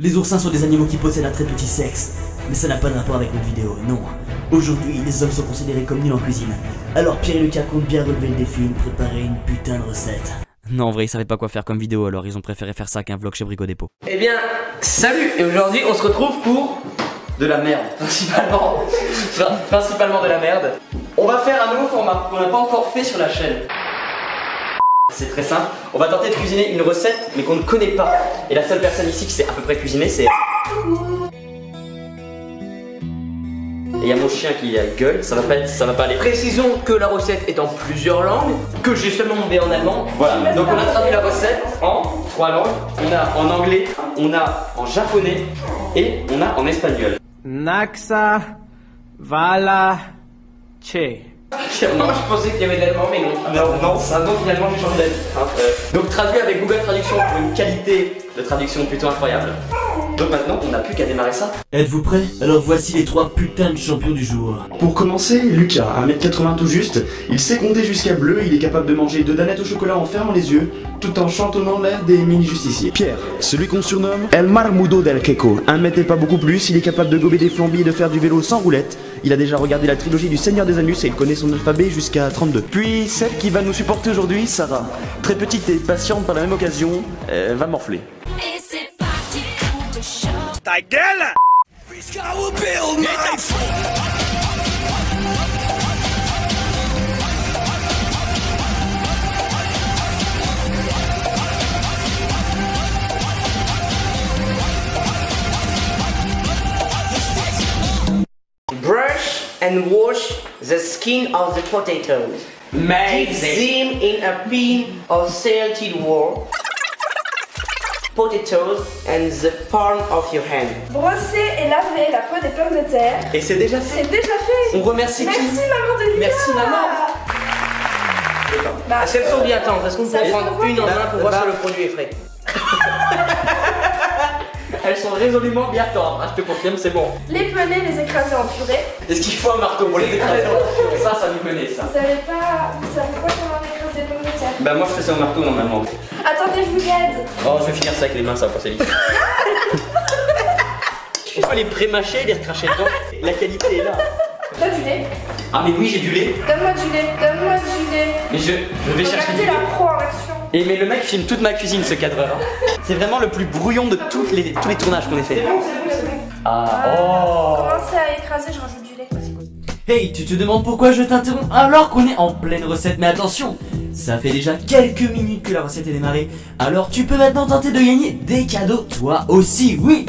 Les oursins sont des animaux qui possèdent un très petit sexe, mais ça n'a pas de rapport avec notre vidéo, non. Aujourd'hui, les hommes sont considérés comme nuls en cuisine. Alors Pierre et Lucas comptent bien relever le défi et nous préparer une putain de recette. Non, en vrai, ils savaient pas quoi faire comme vidéo, alors ils ont préféré faire ça qu'un vlog chez Brico Dépôt. Eh bien, salut. Et aujourd'hui, on se retrouve pour de la merde, principalement de la merde. On va faire un nouveau format qu'on n'a pas encore fait sur la chaîne. C'est très simple, on va tenter de cuisiner une recette mais qu'on ne connaît pas. Et la seule personne ici qui sait à peu près cuisiner, c'est... Et il y a mon chien qui gueule, ça va pas aller. Précisons que la recette est en plusieurs langues, que j'ai seulement monté en allemand. Voilà, donc on a traduit la recette en 3 langues. On a en anglais, on a en japonais et on a en espagnol. Naxa Vala Che. Moi je pensais qu'il y avait de l'allemand, mais non. Non, c'est un nom finalement j'ai changé d'avis. Donc traduit avec Google Traduction pour une qualité de traduction plutôt incroyable. Donc maintenant on n'a plus qu'à démarrer ça. Êtes-vous prêts? Alors voici les 3 putains de champions du jour. Pour commencer, Lucas, 1m80 tout juste, il sait compter jusqu'à bleu, il est capable de manger 2 danettes au chocolat en fermant les yeux, tout en chantonnant l'air des mini-justiciers. Pierre, celui qu'on surnomme El Marmudo del Queco, 1m et pas beaucoup plus, il est capable de gober des flambis et de faire du vélo sans roulette. Il a déjà regardé la trilogie du Seigneur des Anus et il connaît son alphabet jusqu'à 32. Puis celle qui va nous supporter aujourd'hui, Sarah. Très petite et patiente par la même occasion, va morfler. Et c'est parti pour le show. Ta gueule! Brush and wash the skin of the potatoes. Dip them in a pan of salted water. Potatoes and the palm of your hand. Brosser et laver la peau des pommes de terre. Et c'est déjà fait. C'est déjà fait. On remercie Merci qui? maman de Lucas. Merci maman. Bah, Est-ce qu'elles sont bien attends, est-ce qu'on peut ça en se prendre voit. une en main pour voir si le produit est frais? Elles sont résolument bien tendres, je te confirme, c'est bon. les peler, les écraser en purée. Est-ce qu'il faut un marteau pour les écraser? Ça nous connaît ça. Vous savez pas comment on écrase des pommes de terre. Bah moi je fais ça au marteau normalement. Attendez, je vous aide. Oh je vais finir ça avec les mains, ça va passer vite. Il faut les pré-mâcher, les recracher dedans. La qualité est là. T'as du lait. Ah mais oui j'ai du lait. Donne-moi du lait. Donne-moi du lait. Mais je vais chercher du Regardez lait. la pro en action. Et mais le mec filme toute ma cuisine ce cadreur. C'est vraiment le plus brouillon de tous les tournages qu'on ait fait. C'est bon, c'est bon. Ah oh. Commencez à écraser, je rajoute du lait. Hey, tu te demandes pourquoi je t'interromps alors qu'on est en pleine recette, mais attention, ça fait déjà quelques minutes que la recette est démarrée, alors tu peux maintenant tenter de gagner des cadeaux toi aussi, oui.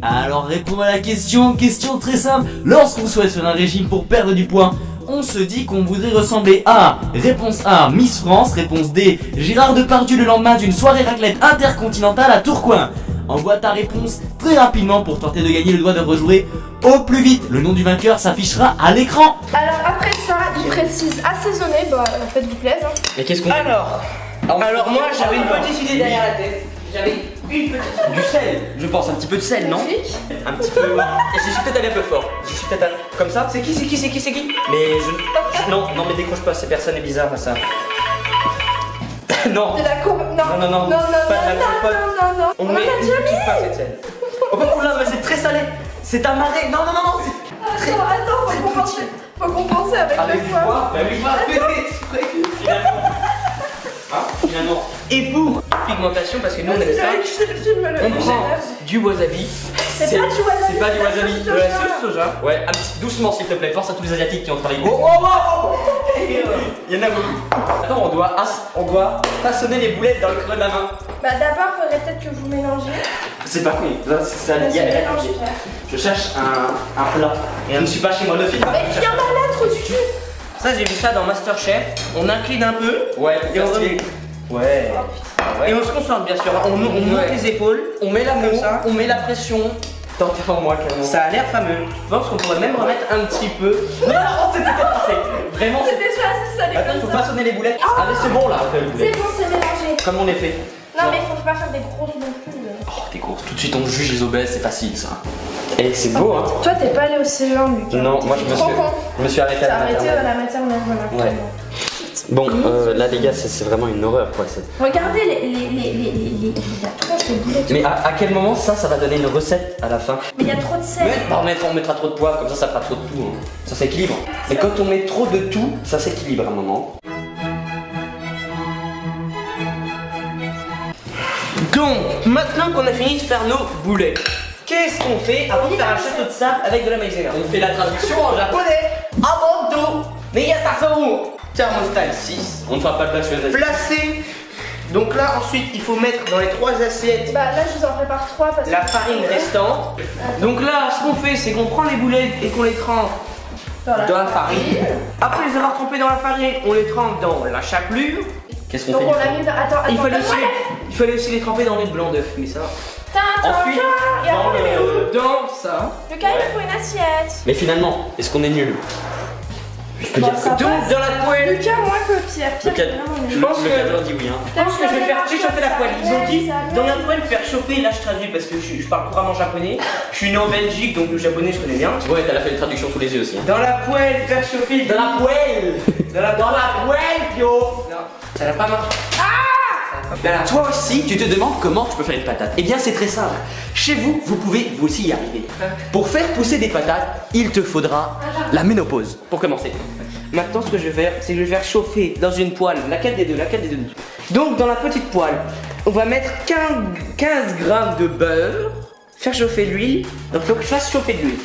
Alors réponds à la question très simple, lorsqu'on souhaite faire un régime pour perdre du poids, on se dit qu'on voudrait ressembler à réponse A, Miss France, réponse D, Gérard Depardieu le lendemain d'une soirée raclette intercontinentale à Tourcoing. Envoie ta réponse très rapidement pour tenter de gagner le droit de rejouer au plus vite. Le nom du vainqueur s'affichera à l'écran. Alors après ça, il précise assaisonner, bah faites-vous plaisir. Hein. Mais qu'est-ce qu'on... Alors moi j'avais une petite idée derrière la tête. J'avais une petite... Du sel, je pense, un petit peu de sel, non? Logique. Un petit peu... Et je suis peut-être allé un peu fort. Je suis peut-être allé... Comme ça? C'est qui? Mais je... Non, mais décroche pas, ces personnes est bizarre à ça. Non. De la courbe. Non. Non. Non. On On en met a une déjà petite mis. pincée de sel. Oh là, mais c'est très salé. C'est amarré. Non. C'est très... Attends, faut compenser avec Avec le du poivre. poivre. Bah oui, finalement. Et pour pigmentation, parce que nous on aime ça, on prend du wasabi. C'est pas du wasabi. C'est pas du wasabi. c'est De la la sauce sauce soja. Ouais, un petit doucement s'il te plaît. Pense à tous les asiatiques qui ont travaillé. Oh. Il y en a beaucoup. Attends, on doit façonner les boulettes dans le creux de la main. Bah d'abord, faudrait peut-être que vous mélangez. C'est pas con. Là, c'est ça. Vas-y, mélange, Ok. Pierre. Je cherche un plat. Et je ne suis pas chez moi de film. Mais il y en a là, trop du cul. Ça, j'ai vu ça dans Masterchef. On incline un peu. Ouais, et on remet. Ouais. Et on se concentre bien sûr. On monte les épaules, on met l'amour, on met la pression. Tant en moi carrément. Ça a l'air fameux. Je pense qu'on pourrait même remettre un petit peu. Non, c'était peut-être passé. Vraiment. C'est déjà assez salé Attends, il faut comme ça. façonner les boulettes. Allez, c'est bon là. C'est bon, c'est mélangé. Comme on est fait. Non mais faut pas faire des grosses non plus. Oh, t'es courses. Tout de suite, on juge les obèses, c'est facile ça. Et c'est beau, hein. Toi t'es pas allé au CE1 Lucas. Non, moi je me Trop con. suis arrêté à T'as la arrêté maternelle. à la maternelle, voilà. Ouais. Bon, là les gars, c'est vraiment une horreur quoi. Regardez la tronche des boulettes. Mais à quel moment ça va donner une recette à la fin? Mais il y a trop de sel. Bah, on mettra trop de poivre, comme ça fera trop de tout. Hein. Ça s'équilibre. Mais quand on met trop de tout, ça s'équilibre à un moment. Donc, maintenant qu'on a fini de faire nos boulets, qu'est-ce qu'on fait avant de faire un château de sable avec de la maïzena? On fait la traduction en Japonais, Abondo, Miyasasoru, thermostat 6. On ne fera pas de place sur les Placé. Donc là, ensuite, il faut mettre dans les 3 assiettes Bah là, je vous en prépare 3 parce que. la farine restante. Donc là, ce qu'on fait, c'est qu'on prend les boulettes et qu'on les trempe dans la farine. Après les avoir trempés dans la farine, on les trempe dans la chapelure. Qu'est-ce qu'on Donc fait on l'a mis dans. Attends, Il fallait aussi les tremper dans les blancs d'œufs, mais ça. Ensuite, et après, on les met où dans ça. Lucas, il me faut une assiette. Mais finalement, est-ce qu'on est nul? Je peux Bon, dire ça que Donc dans la poêle. Lucas, moins que Pierre. Pierre, Le vraiment nul. Je pense que- cadre dit oui. Hein. Je pense que je vais faire chauffer la poêle. Ils ont dit dans la poêle faire chauffer. Là, je traduis parce que je parle couramment japonais. Je suis né en Belgique, donc le japonais je connais bien. Ouais, t'as fait les traductions sous les yeux aussi. Hein. Dans la poêle, faire chauffer. Dans la poêle. Dans la poêle, yo. Non, ça n'a pas marché. Toi aussi, tu te demandes comment tu peux faire une patate. Eh bien, c'est très simple. Chez vous, vous pouvez vous aussi y arriver. Pour faire pousser des patates, il te faudra la ménopause. Pour commencer. Maintenant, ce que je vais faire, c'est que je vais faire chauffer dans une poêle. Laquelle des deux? Donc, dans la petite poêle, on va mettre 15 grammes de beurre. Faire chauffer l'huile. Donc, il faut que je fasse chauffer de l'huile.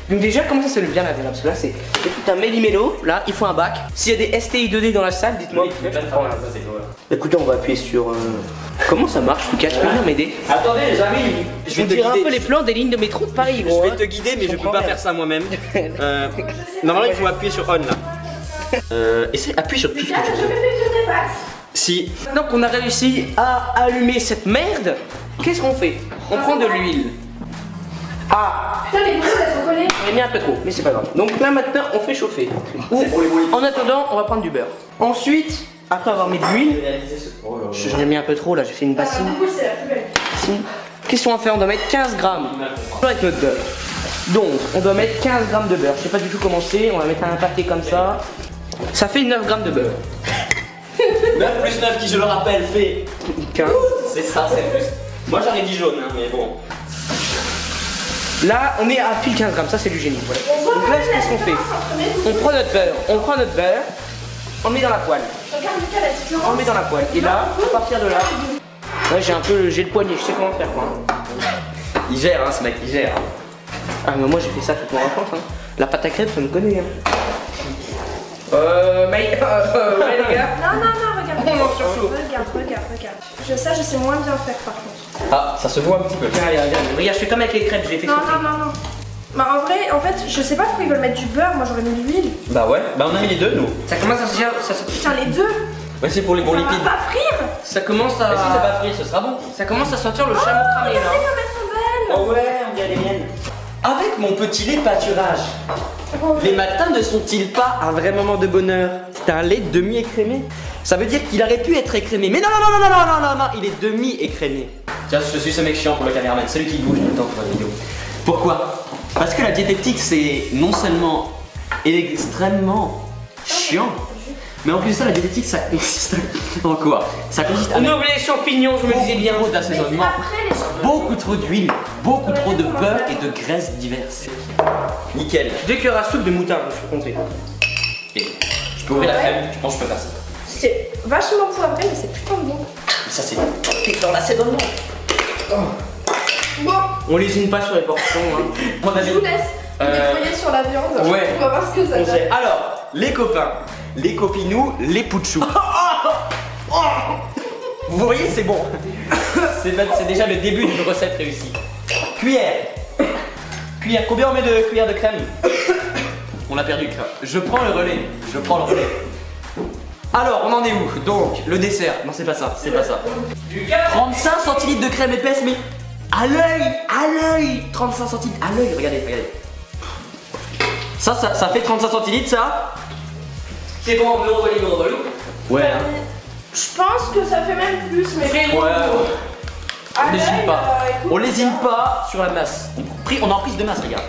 Donc déjà, comment ça se fait bien laver là? Parce que là, c'est tout un méli-mélo. Là, il faut un bac. S'il y a des STI 2D dans la salle, dites-moi. Écoutez, on va appuyer sur... Comment ça marche, Lucas? Tu peux venir m'aider? Attendez, j'arrive. Je vais te dire un peu les plans des lignes de métro de Paris, gros. Je vais te guider, mais je peux pas faire ça moi-même. Normalement, il faut appuyer sur on là. Appuie sur tout ce que tu Je veux. vais faire des pâtes. Si. Maintenant qu'on a réussi à allumer cette merde, qu'est-ce qu'on fait? On prend de l'huile. Ah, Putain, les boulettes, elles sont collées. on a mis un peu trop, mais c'est pas grave. Donc là maintenant, on fait chauffer. En attendant, on va prendre du beurre. Ensuite, après avoir mis de l'huile, j'en ai mis un peu trop là, j'ai fait une bassine. Du coup, c'est la plus belle. Qu'est-ce qu'on va faire? On doit mettre 15 grammes avec notre beurre. Donc, on doit mettre 15 grammes de beurre. Je sais pas du tout comment c'est, on va mettre un pâté comme ça. Ça fait 9 grammes de beurre. 9 plus 9 qui, je le rappelle, fait 15. C'est ça, c'est plus. Moi j'en ai dit jaune, hein, mais bon. Là, on est à pile 15 grammes, ça c'est du génie. Voilà. Donc là, qu'est-ce qu'on fait? On prend notre beurre, on le met dans la poêle. Regarde, Lucas, la différence. On le met dans la poêle. Et là, à partir de là, ouais, j'ai le poignet, je sais comment faire quoi. Il gère, hein, ce mec, il gère. Ah, mais moi j'ai fait ça toute mon enfance. Hein. La pâte à crêpes, ça me connaît. Hein. Ouais, les gars. Non, regarde. On lance sur chaud. Regarde. Je sais moins bien faire par contre. Ah, ça se voit un petit peu. Regarde, je fais comme avec les crêpes, j'ai fait Non. ça. Bah en vrai, en fait, je sais pas pourquoi ils veulent mettre du beurre, moi j'aurais mis de l'huile. Bah ouais, bah on a mis les deux, nous. Ça commence à se... Putain, les deux. Ouais, c'est pour les bons Ça lipides. va pas frire. Ça commence à... Mais si ça va frire, ce sera bon. Ça commence à sentir le chameau cramé là. Regardez comme elles sont belles. Oh ouais, on dirait les miennes. Avec mon petit lait pâturage, les matins ne sont-ils pas un vrai moment de bonheur? C'est un lait demi-écrémé. Ça veut dire qu'il aurait pu être écrémé. Mais non, il est demi-écrémé. Tiens, je suis ce mec chiant pour le caméraman, celui qui bouge tout le temps pour la vidéo. Pourquoi? Parce que la diététique, c'est non seulement extrêmement chiant, mais en plus de ça, la diététique, ça consiste en quoi? Ça consiste à On oublie les champignons, je me disais bien. trop d'assaisonnement, Après les gens. beaucoup trop d'huile, beaucoup trop de beurre et de graisses diverses. Nickel. Dès qu'il y aura soupe de moutarde, je peux compter. Et je peux ouvrir la crème, je pense que je peux faire ça. C'est vachement poivré, mais c'est putain de bon. Ça c'est dans l'assaisonnement. Bon, On lésine pas sur les portions. Hein. On a je vous laisse déployer sur la viande. Ouais. On va voir ce que ça On donne. sait. Alors, les copains, les copinous, les poutchous. Vous voyez, c'est bon. C'est déjà le début d'une recette réussie. Cuillère. Combien on met de cuillères de crème? On a perdu. Je prends le relais. Alors, on en est où? Donc, le dessert. Non, c'est pas ça. 35 centilitres de crème épaisse, mais à l'œil. 35 centilitres, à l'œil. Regardez. Ça fait 35 centilitres, ça. C'est bon, on me relou. Ouais. Hein. Je pense que ça fait même plus, mais. Ouais. À On lésine l'œil, pas. écoute, On lésine pas sur la masse. On est en prise de masse, regarde.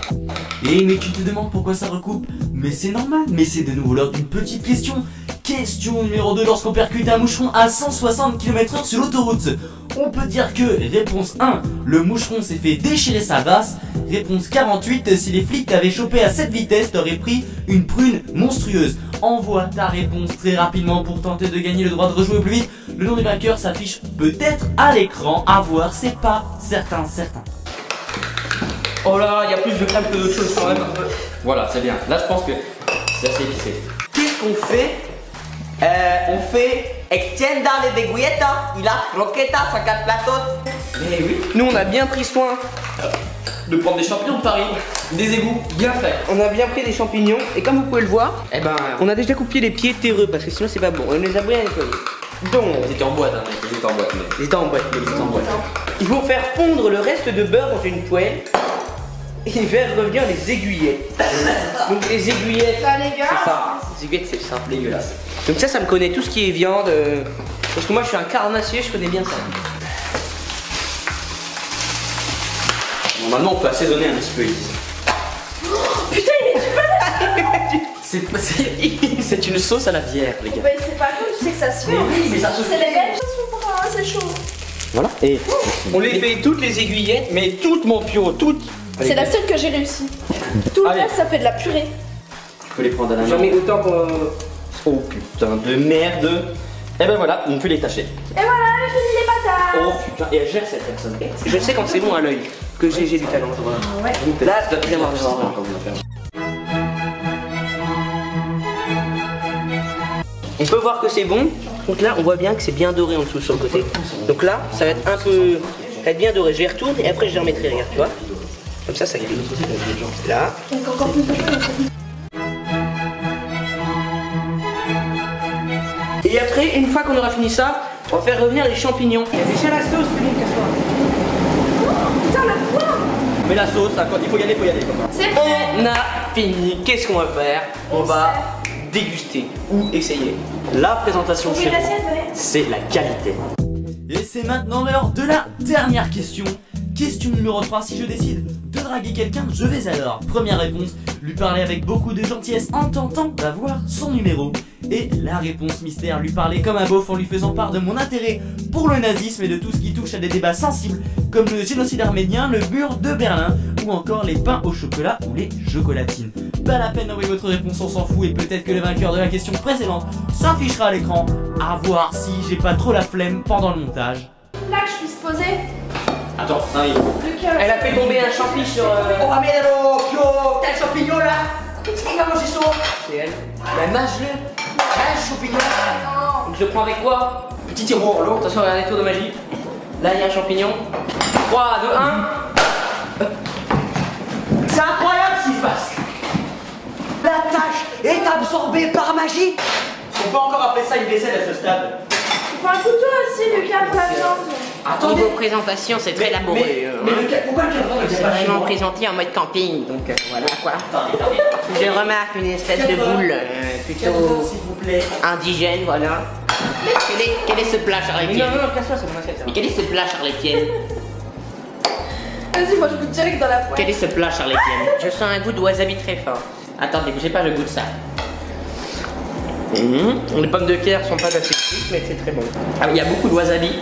Et mais tu te demandes pourquoi ça recoupe? Mais c'est normal, mais c'est de nouveau l'heure d'une petite question. Question numéro 2, lorsqu'on percute un moucheron à 160 km/h sur l'autoroute, on peut dire que, réponse 1, le moucheron s'est fait déchirer sa race. Réponse 48, si les flics t'avaient chopé à cette vitesse, t'aurais pris une prune monstrueuse. Envoie ta réponse très rapidement pour tenter de gagner le droit de rejouer plus vite. Le nom du vainqueur s'affiche peut-être à l'écran, à voir, c'est pas certain. Oh là, il y a plus de crème que d'autres choses quand même. Voilà, c'est bien. Là, je pense que c'est assez épicé. Qu'est-ce qu'on fait? On fait extienda les aiguilletas y las croquetas a 4 platos. Mais oui. Nous, on a bien pris soin De prendre des champignons de Paris, des égouts bien faits. On a bien pris des champignons et comme vous pouvez le voir, eh ben, on a déjà coupé les pieds terreux parce que sinon c'est pas bon. On les a bien nettoyés. Donc, Ils étaient en boîte, hein, mec, ils étaient en boîte. ils étaient en boîte. Il faut faire fondre le reste de beurre dans une poêle et faire revenir les aiguillettes. Donc les aiguillettes, Ça, les gars. c'est ça. Les aiguillettes, c'est ça, dégueulasse. Donc ça me connaît tout ce qui est viande. Parce que moi je suis un carnassier, je connais bien ça. Normalement, on peut assaisonner un petit peu ici. Putain, il est du mal. C'est une sauce à la bière, les gars. Bah, c'est pas cool, tu sais que ça se fait. Mais oui, mais ça se C'est fait. les belles choses pour c'est chaud. Voilà. Et on les fait toutes les aiguillettes, mais toutes mon pio, toutes. C'est la seule que j'ai réussi. Tout le Allez. reste, ça fait de la purée. Tu peux les prendre à la main. J'en mets autant pour. Oh putain de merde. Et ben voilà, on peut les tâcher. Et voilà, j'ai fini les patates. Oh putain, et elle gère cette personne. Je sais quand c'est bon à l'œil que j'ai du talent. Ouais. Là, je dois bien voir. On peut voir que c'est bon. Donc là, on voit bien que c'est bien doré en dessous sur le côté. Donc là, ça va être un peu, ça va être bien doré. Je les retourne et après je les remettrai. Regarde, tu vois. Comme ça grille. Là. Donc encore plus de choses. Et après, une fois qu'on aura fini ça, on va faire revenir les champignons. Il y a déjà la sauce, c'est bon, casse-toi. Putain, la poire. Mais la sauce, il faut y aller, C'est prêt. On a fini. Qu'est-ce qu'on va faire? On va déguster ou essayer. La présentation Oui, chez la vous, sienne, ouais. c'est la qualité. Et c'est maintenant l'heure de la dernière question. Question numéro 3, si je décide de draguer quelqu'un, je vais alors, première réponse, lui parler avec beaucoup de gentillesse en tentant d'avoir son numéro. Et la réponse mystère, lui parler comme un beauf en lui faisant part de mon intérêt pour le nazisme et de tout ce qui touche à des débats sensibles comme le génocide arménien, le mur de Berlin ou encore les pains au chocolat ou les chocolatines. Pas la peine d'envoyer votre réponse, on s'en fout et peut-être que le vainqueur de la question précédente s'affichera à l'écran. À voir si j'ai pas trop la flemme pendant le montage. Là que je puisse poser. Attends, ça arrive. Le cœur. Elle a fait tomber un champi sur. Oh, Ramiro, Pio, t'as le champignon là? Il va manger chaud. C'est elle. Mais mange-le. Mange le champignon. Non. Donc je prends avec quoi? Petit tiroir, l'eau. Attention, regardez, tour de magie. Là, il y a un champignon. 3, 2, 1. C'est incroyable ce qui se passe. La tâche est absorbée par magie. On peut encore appeler ça une vaisselle à ce stade. Il faut un couteau aussi, Lucas, pour la viande. Attendez. Niveau présentation, c'est très laborieux. Mais pourquoi le cadran ne C'est vient pas chez vraiment moi? présenté en mode camping, donc voilà quoi. Attendez. Je remarque une espèce de boule plutôt S'il vous plaît. indigène, voilà. Quel est ce plat Non, charlétienne? non, casse-toi, c'est mon assiette. Mais quel est ce plat charlétienne? Vas-y, moi je goûte direct dans la poêle. Quel est ce plat charlétienne? Je sens un goût de wasabi très fort. Attendez, bougez pas, je goûte ça. Les pommes de terre sont pas assez petites, mais c'est très bon. Ah, il y a beaucoup de wasabi.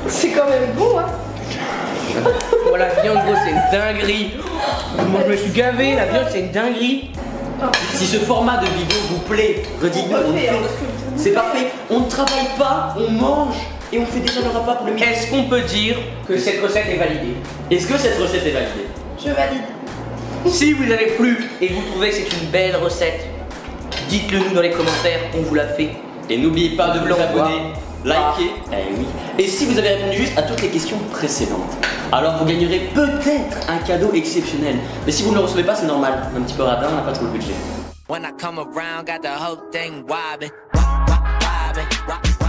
C'est quand même bon, hein. Voilà, la viande, gros, c'est une dinguerie. Moi, je me suis gavé, la viande, c'est une dinguerie. Si ce format de vidéo vous plaît, redites-nous. on fait. C'est parfait. On ne travaille pas, on mange et on fait déjà le repas pour le midi. Est-ce qu'on peut dire que cette recette est validée? Est-ce que cette recette est validée? Je valide. Si vous avez plu et vous trouvez que c'est une belle recette, dites-le nous dans les commentaires, on vous la fait. Et n'oubliez pas de vous L'envoi. abonner, liker. Eh oui. Et si vous avez répondu juste à toutes les questions précédentes, alors vous gagnerez peut-être un cadeau exceptionnel. Mais si vous ne le recevez pas, c'est normal. Un petit peu radin, on n'a pas trop le budget. When I come around, got the whole thing wobbin', wobbin'.